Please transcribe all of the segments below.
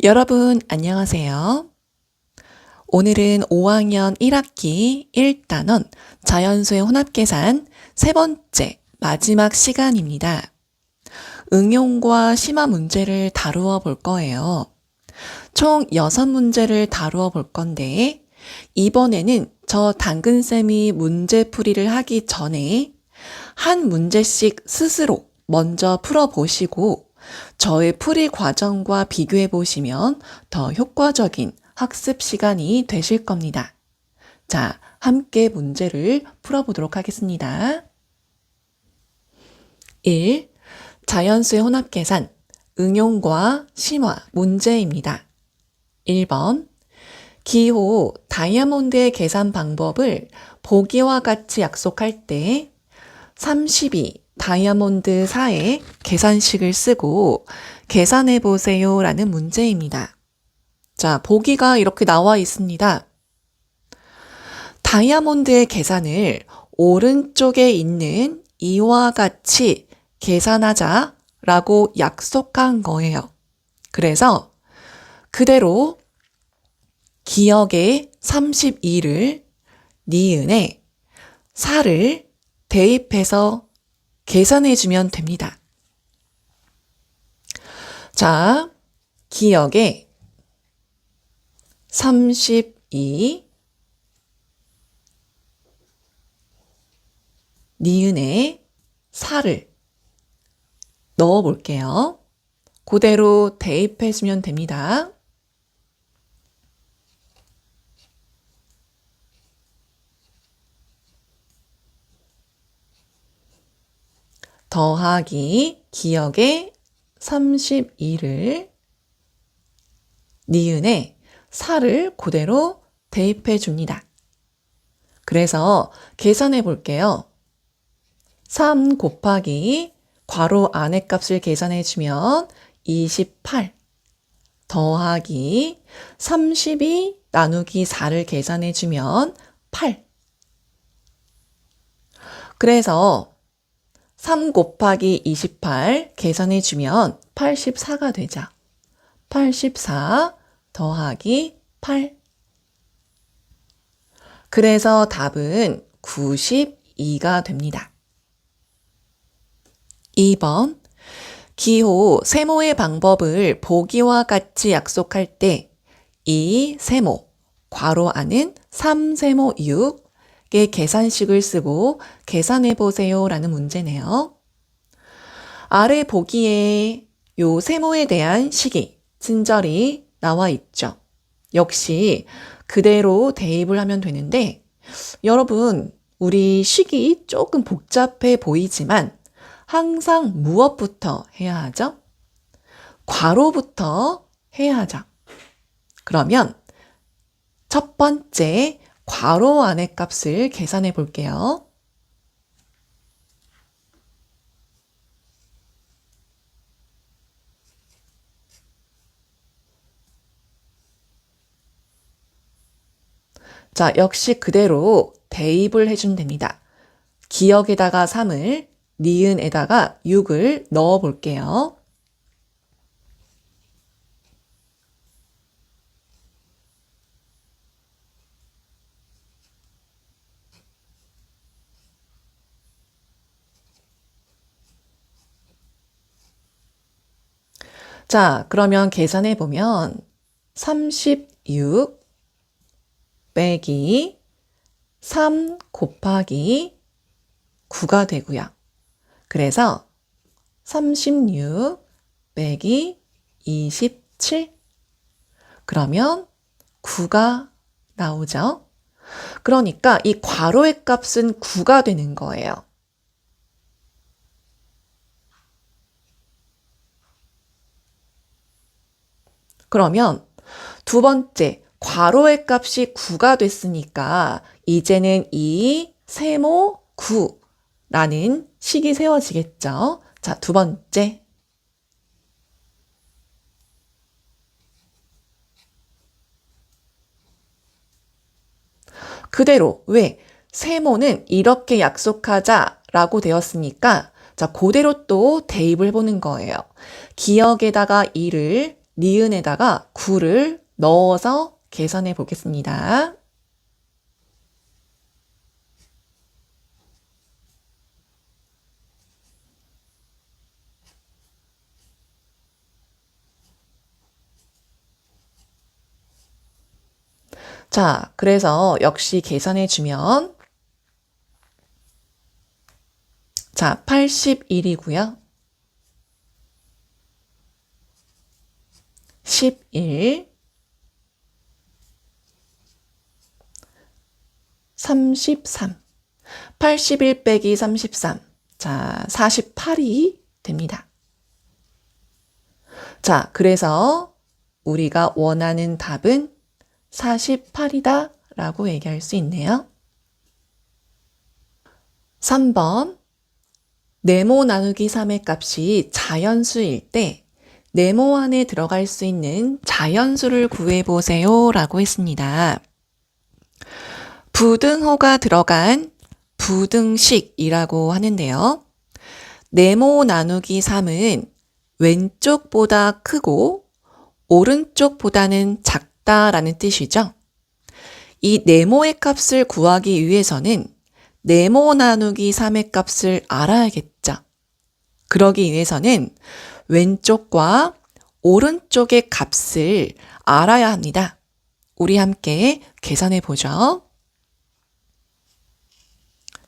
여러분, 안녕하세요. 오늘은 5학년 1학기 1단원 자연수의 혼합계산 세 번째 마지막 시간입니다. 응용과 심화 문제를 다루어 볼 거예요. 총 6문제를 다루어 볼 건데, 이번에는 저 당근쌤이 문제풀이를 하기 전에 한 문제씩 스스로 먼저 풀어보시고 저의 풀이 과정과 비교해 보시면 더 효과적인 학습 시간이 되실 겁니다. 자, 함께 문제를 풀어보도록 하겠습니다. 1. 자연수의 혼합계산, 응용과 심화 문제입니다. 1번. 기호 다이아몬드의 계산 방법을 보기와 같이 약속할 때 32 다이아몬드 4의 계산식을 쓰고 계산해 보세요 라는 문제입니다. 자, 보기가 이렇게 나와 있습니다. 다이아몬드의 계산을 오른쪽에 있는 이와 같이 계산하자 라고 약속한 거예요. 그래서 그대로 기억에 32를 니은에 4를 대입해서 계산해주면 됩니다. 자, 기억에 32 니은에 4를 넣어 볼게요. 그대로 대입해주면 됩니다. 더하기 기억에 32를 니은에 4를 그대로 대입해 줍니다. 그래서 계산해 볼게요. 3 곱하기 괄호 안의 값을 계산해 주면 28 더하기 32 나누기 4를 계산해 주면 8. 그래서 3 곱하기 28 계산해 주면 84가 되죠. 84 더하기 8. 그래서 답은 92가 됩니다. 2번. 기호 세모의 방법을 보기와 같이 약속할 때 이 세모, 괄호 안은 3세모 6의 계산식을 쓰고 계산해 보세요 라는 문제네요. 아래 보기에 요 세모에 대한 식이 친절히 나와 있죠. 역시 그대로 대입을 하면 되는데 여러분, 우리 식이 조금 복잡해 보이지만 항상 무엇부터 해야 하죠? 괄호부터 해야 하죠. 그러면 첫 번째 괄호 안의 값을 계산해 볼게요. 자, 역시 그대로 대입을 해주면 됩니다. 기억에다가 3을, 니은에다가 6을 넣어 볼게요. 자, 그러면 계산해 보면 36 빼기 3 곱하기 9가 되고요. 그래서 36 빼기 27 그러면 9가 나오죠. 그러니까 이 괄호의 값은 9가 되는 거예요. 그러면 두 번째 괄호의 값이 9가 됐으니까 이제는 이 세모 9라는 식이 세워지겠죠. 자, 두 번째. 그대로 왜? 세모는 이렇게 약속하자라고 되었으니까 자, 그대로 또 대입을 해보는 거예요. 기억에다가 2를 니은에다가 9를 넣어서 계산해 보겠습니다. 자, 그래서 역시 계산해 주면 자, 81이고요. 11, 33. 81 빼기 33. 자, 48이 됩니다. 자, 그래서 우리가 원하는 답은 48이다 라고 얘기할 수 있네요. 3번. 네모 나누기 3의 값이 자연수일 때 네모 안에 들어갈 수 있는 자연수를 구해보세요 라고 했습니다. 부등호가 들어간 부등식이라고 하는데요. 네모 나누기 3은 왼쪽보다 크고 오른쪽보다는 작다라는 뜻이죠. 이 네모의 값을 구하기 위해서는 네모 나누기 3의 값을 알아야겠죠. 그러기 위해서는 왼쪽과 오른쪽의 값을 알아야 합니다. 우리 함께 계산해 보죠.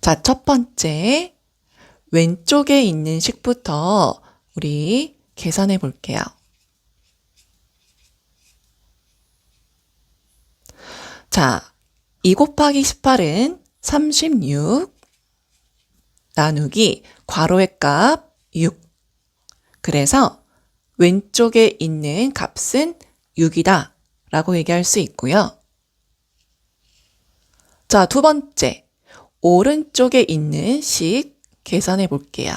자, 첫 번째, 왼쪽에 있는 식부터 우리 계산해 볼게요. 자, 2 곱하기 18은 36 나누기 괄호의 값 6. 그래서 왼쪽에 있는 값은 6이다 라고 얘기할 수 있고요. 자, 두 번째, 오른쪽에 있는 식 계산해 볼게요.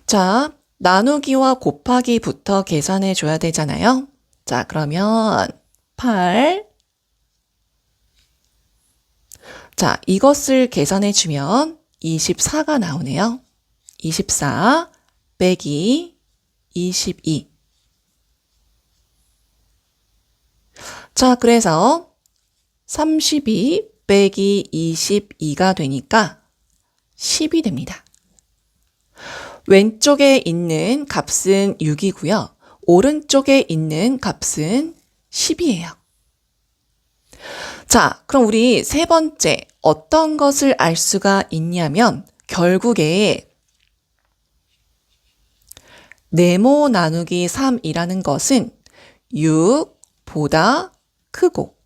자, 나누기와 곱하기부터 계산해 줘야 되잖아요. 자, 그러면 8. 자, 이것을 계산해 주면 24가 나오네요. 24 빼기 22. 자, 그래서 32 빼기 22가 되니까 10이 됩니다. 왼쪽에 있는 값은 6이고요. 오른쪽에 있는 값은 10이에요. 자, 그럼 우리 세 번째 어떤 것을 알 수가 있냐면 결국에 네모 나누기 3이라는 것은 6보다 크고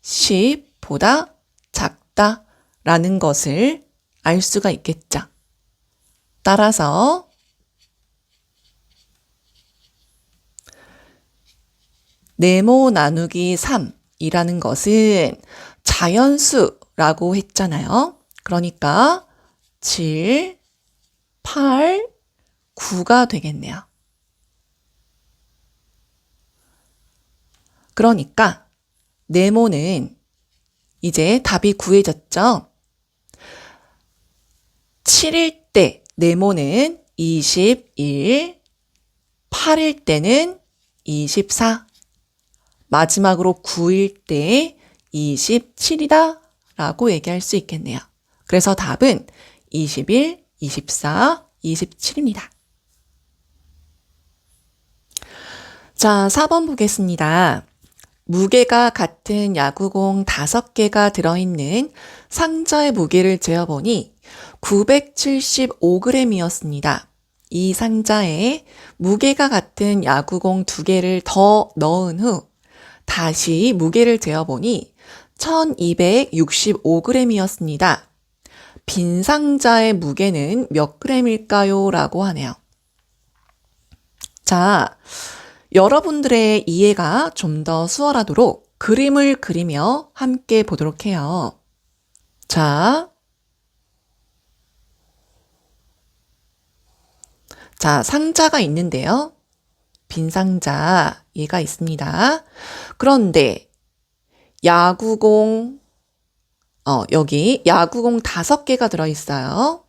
10보다 작다라는 것을 알 수가 있겠죠. 따라서 네모 나누기 3이라는 것은 자연수라고 했잖아요. 그러니까 7, 8, 9가 되겠네요. 그러니까 네모는 이제 답이 구해졌죠. 7일 때 네모는 21, 8일 때는 24, 마지막으로 9일 때 27이다 라고 얘기할 수 있겠네요. 그래서 답은 21, 24, 27입니다. 자, 4번 보겠습니다. 무게가 같은 야구공 5개가 들어있는 상자의 무게를 재어보니 975g이었습니다. 이 상자에 무게가 같은 야구공 2개를 더 넣은 후 다시 무게를 재어보니 1265g이었습니다. 빈 상자의 무게는 몇 g일까요? 라고 하네요. 자, 여러분들의 이해가 좀 더 수월하도록 그림을 그리며 함께 보도록 해요. 자, 상자가 있는데요. 빈 상자, 얘가 있습니다. 그런데 야구공 여기 야구공 5개가 들어있어요.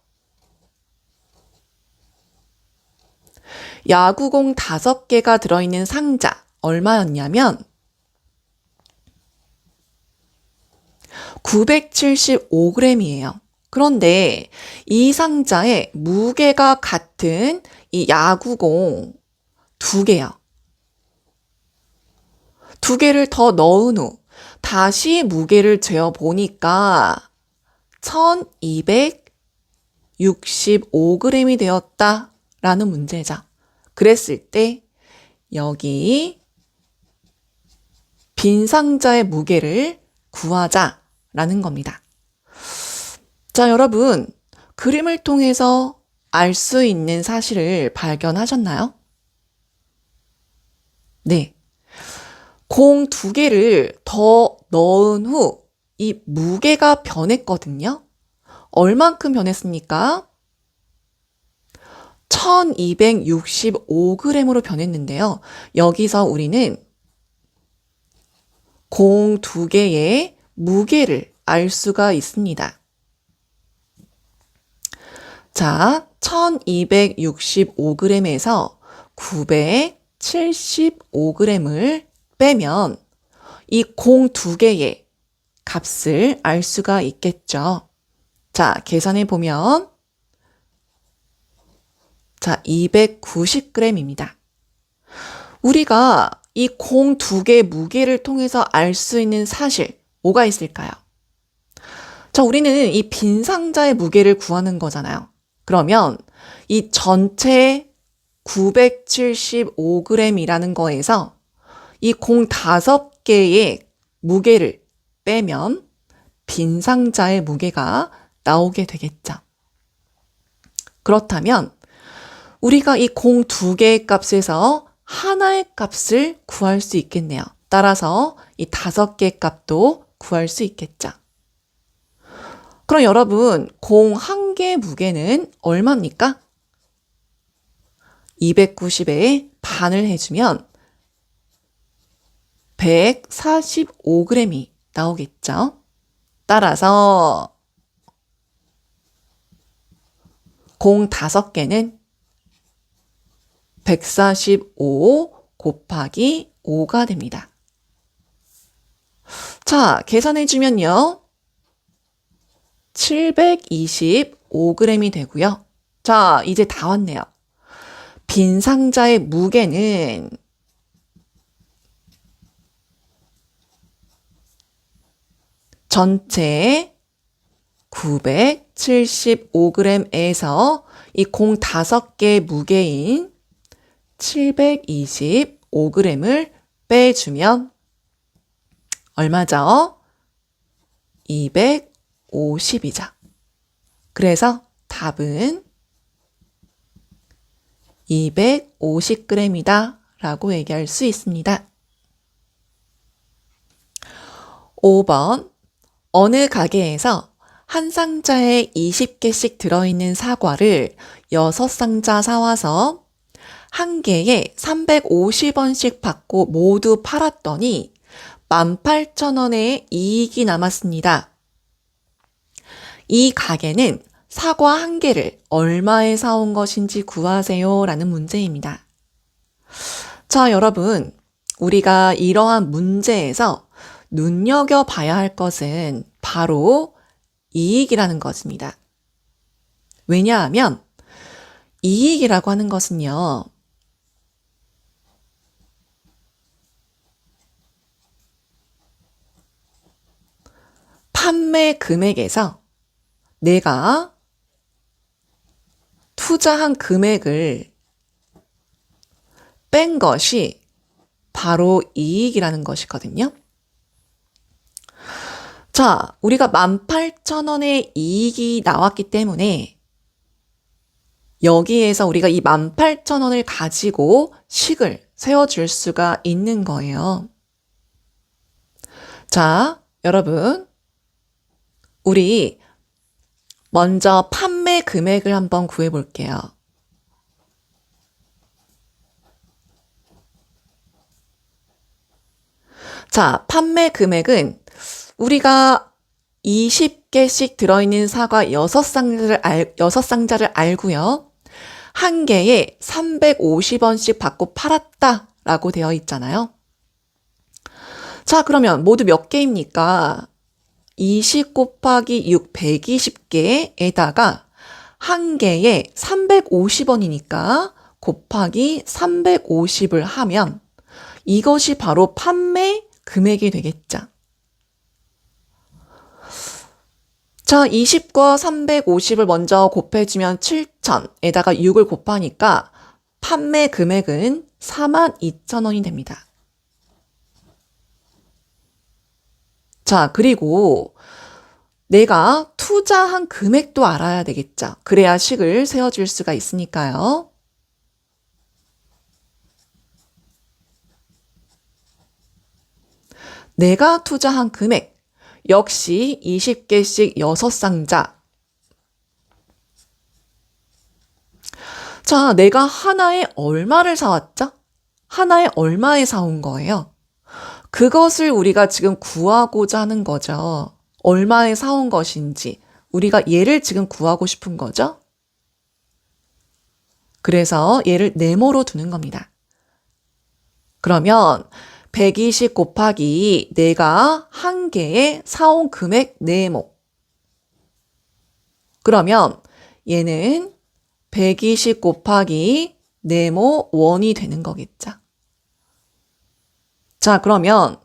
야구공 5개가 들어있는 상자 얼마였냐면 975g이에요. 그런데 이 상자에 무게가 같은 이 야구공 2개요. 2개를 더 넣은 후 다시 무게를 재어보니까 1265g이 되었다라는 문제죠. 그랬을 때 여기 빈 상자의 무게를 구하자라는 겁니다. 자, 여러분, 그림을 통해서 알 수 있는 사실을 발견하셨나요? 네. 공 2개를 더 넣은 후 이 무게가 변했거든요. 얼만큼 변했습니까? 1265g으로 변했는데요. 여기서 우리는 공 2개의 무게를 알 수가 있습니다. 자, 1265g에서 975g을 빼면 이 공 2개의 값을 알 수가 있겠죠. 자, 계산해 보면 자, 290g입니다. 우리가 이 공 2개 무게를 통해서 알 수 있는 사실 뭐가 있을까요? 자, 우리는 이 빈 상자의 무게를 구하는 거잖아요. 그러면 이 전체 975g이라는 거에서 이 공 5개의 무게를 빼면 빈 상자의 무게가 나오게 되겠죠. 그렇다면 우리가 이 공 2개의 값에서 하나의 값을 구할 수 있겠네요. 따라서 이 5개의 값도 구할 수 있겠죠. 그럼 여러분, 공 1개의 무게는 얼마입니까? 290에 반을 해주면 145g이 나오겠죠. 따라서 공 5개는 145 곱하기 5가 됩니다. 자, 계산해주면요. 725g이 되고요. 자, 이제 다 왔네요. 빈 상자의 무게는 전체 975g에서 이 공 5개 무게인 725g을 빼주면 얼마죠? 250이죠. 그래서 답은 250g이다 라고 얘기할 수 있습니다. 5번, 어느 가게에서 한 상자에 20개씩 들어있는 사과를 6상자 사와서 한 개에 350원씩 받고 모두 팔았더니 18,000원의 이익이 남았습니다. 이 가게는 사과 한 개를 얼마에 사온 것인지 구하세요 라는 문제입니다. 자, 여러분, 우리가 이러한 문제에서 눈여겨봐야 할 것은 바로 이익이라는 것입니다. 왜냐하면 이익이라고 하는 것은요, 판매 금액에서 내가 투자한 금액을 뺀 것이 바로 이익이라는 것이거든요. 자, 우리가 18,000원의 이익이 나왔기 때문에 여기에서 우리가 이 18,000원을 가지고 식을 세워줄 수가 있는 거예요. 자, 여러분, 우리 먼저 판매 금액을 한번 구해볼게요. 자, 판매 금액은 우리가 20개씩 들어있는 사과 6상자를 알고요. 한 개에 350원씩 받고 팔았다라고 되어 있잖아요. 자, 그러면 모두 몇 개입니까? 20 곱하기 6, 120개에다가 한 개에 350원이니까 곱하기 350을 하면 이것이 바로 판매 금액이 되겠죠. 자, 20과 350을 먼저 곱해주면 7,000에다가 6을 곱하니까 판매 금액은 42,000원이 됩니다. 자, 그리고 내가 투자한 금액도 알아야 되겠죠. 그래야 식을 세워줄 수가 있으니까요. 내가 투자한 금액 역시 20개씩 6상자. 자, 내가 하나에 얼마를 사왔죠? 하나에 얼마에 사온 거예요? 그것을 우리가 지금 구하고자 하는 거죠. 얼마에 사온 것인지 우리가 얘를 지금 구하고 싶은 거죠. 그래서 얘를 네모로 두는 겁니다. 그러면 120 곱하기 내가 한 개에 사온 금액 네모. 그러면 얘는 120 곱하기 네모 원이 되는 거겠죠. 자, 그러면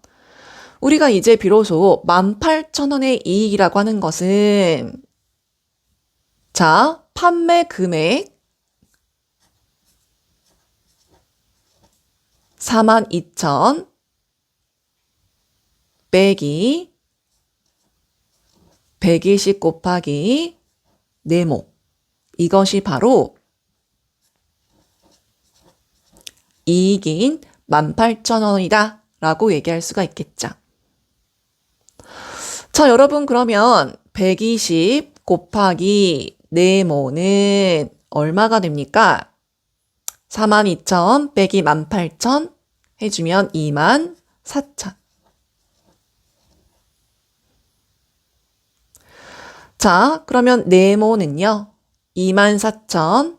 우리가 이제 비로소 18,000원의 이익이라고 하는 것은 자, 판매 금액 42,000 빼기 120 곱하기 네모. 이것이 바로 이익인 18,000원이다 라고 얘기할 수가 있겠죠. 자, 여러분 그러면 120 곱하기 네모는 얼마가 됩니까? 42,000 빼기 18,000 해주면 24,000. 자, 그러면 네모는요. 24,000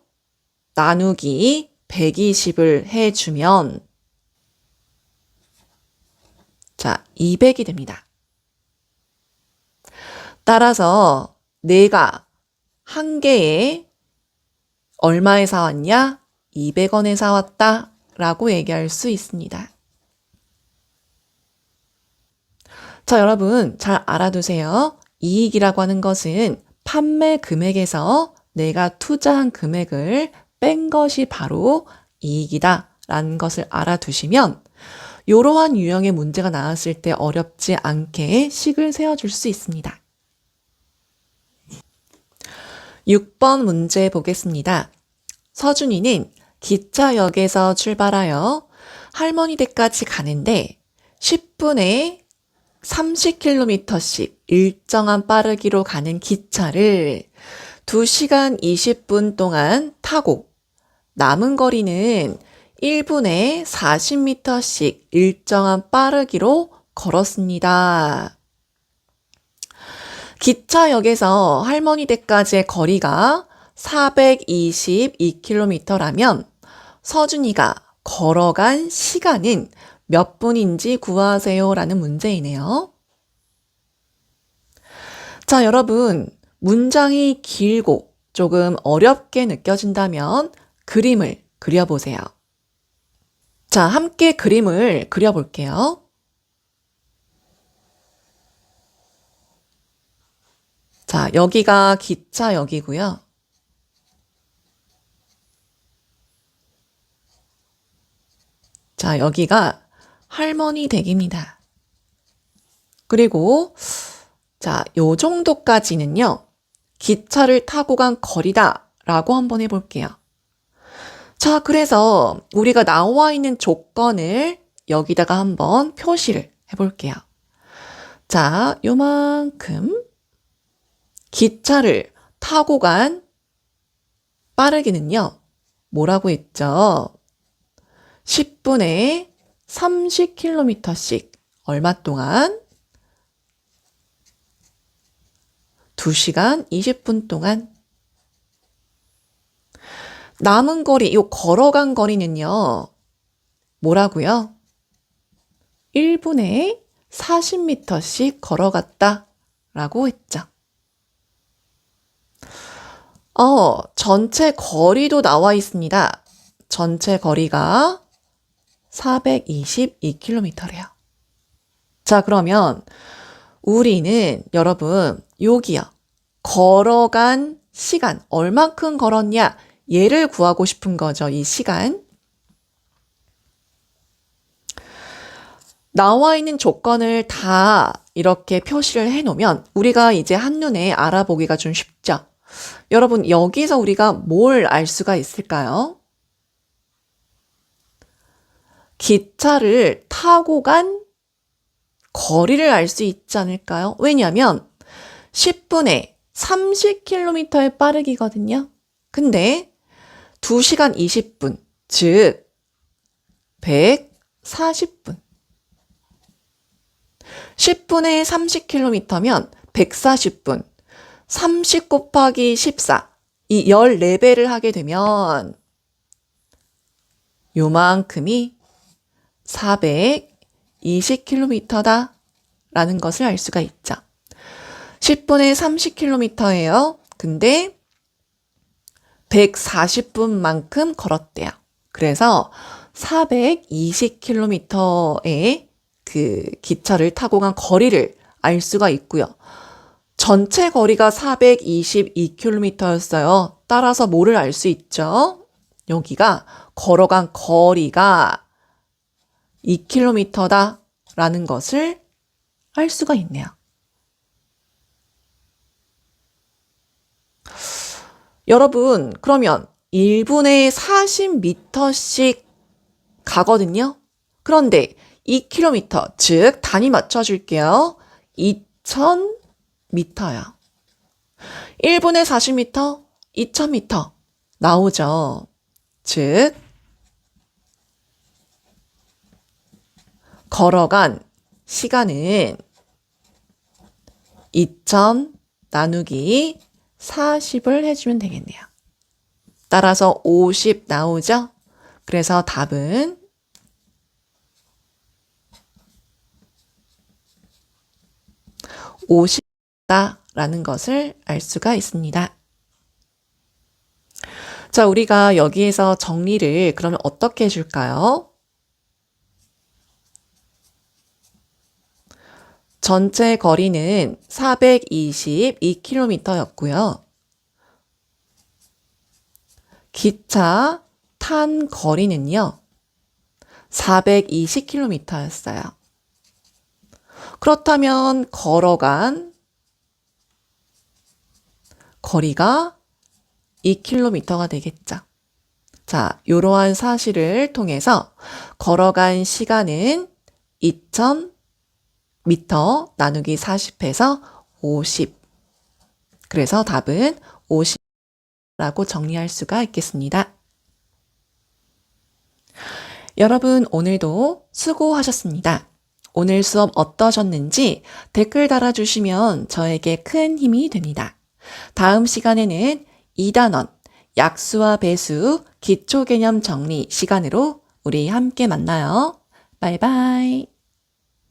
나누기 120을 해주면 자, 200이 됩니다. 따라서 내가 한 개에 얼마에 사왔냐? 200원에 사왔다 라고 얘기할 수 있습니다. 자, 여러분 잘 알아두세요. 이익이라고 하는 것은 판매 금액에서 내가 투자한 금액을 뺀 것이 바로 이익이다 라는 것을 알아두시면 이러한 유형의 문제가 나왔을 때 어렵지 않게 식을 세워줄 수 있습니다. 6번 문제 보겠습니다. 서준이는 기차역에서 출발하여 할머니 댁까지 가는데 10분에 30km씩 일정한 빠르기로 가는 기차를 2시간 20분 동안 타고 남은 거리는 1분에 40m씩 일정한 빠르기로 걸었습니다. 기차역에서 할머니 댁까지의 거리가 422km라면 서준이가 걸어간 시간은 몇 분인지 구하세요 라는 문제이네요. 자, 여러분 문장이 길고 조금 어렵게 느껴진다면 그림을 그려보세요. 자, 함께 그림을 그려볼게요. 자, 여기가 기차역이고요. 자, 여기가 할머니 댁입니다. 그리고 자, 요 정도까지는요. 기차를 타고 간 거리다 라고 한번 해볼게요. 자, 그래서 우리가 나와 있는 조건을 여기다가 한번 표시를 해볼게요. 자, 요만큼 기차를 타고 간 빠르기는요. 뭐라고 했죠? 10분에 30km씩 얼마 동안? 2시간 20분 동안. 남은 거리, 요 걸어간 거리는요. 뭐라고요? 1분에 40m씩 걸어갔다 라고 했죠. 전체 거리도 나와 있습니다. 전체 거리가 422km래요. 자, 그러면 우리는 여러분 여기요. 걸어간 시간 얼만큼 걸었냐? 얘를 구하고 싶은 거죠. 이 시간. 나와 있는 조건을 다 이렇게 표시를 해놓으면 우리가 이제 한눈에 알아보기가 좀 쉽죠. 여러분 여기서 우리가 뭘 알 수가 있을까요? 기차를 타고 간 거리를 알 수 있지 않을까요? 왜냐하면 10분에 30km의 빠르기거든요. 근데 2시간 20분, 즉 140분. 10분에 30km면 140분. 30 곱하기 14. 이 14배를 하게 되면 요만큼이 420km다 라는 것을 알 수가 있죠. 10분에 30km예요. 근데 140분만큼 걸었대요. 그래서 420km의 그 기차를 타고 간 거리를 알 수가 있고요. 전체 거리가 422km였어요. 따라서 뭐를 알 수 있죠? 여기가 걸어간 거리가 2km다 라는 것을 알 수가 있네요. 여러분, 그러면 1분에 40m씩 가거든요. 그런데 2km, 즉 단위 맞춰줄게요. 2000m야. 1분에 40m, 2000m 나오죠. 즉 걸어간 시간은 2000 나누기 40을 해주면 되겠네요. 따라서 50 나오죠? 그래서 답은 50다라는 것을 알 수가 있습니다. 자, 우리가 여기에서 정리를 그러면 어떻게 해줄까요? 전체 거리는 422km였고요. 기차 탄 거리는요. 420km였어요. 그렇다면 걸어간 거리가 2km가 되겠죠. 자, 이러한 사실을 통해서 걸어간 시간은 2000m 나누기 40해서 50. 그래서 답은 50라고 정리할 수가 있겠습니다. 여러분, 오늘도 수고하셨습니다. 오늘 수업 어떠셨는지 댓글 달아주시면 저에게 큰 힘이 됩니다. 다음 시간에는 2단원 약수와 배수 기초개념 정리 시간으로 우리 함께 만나요. 바이바이.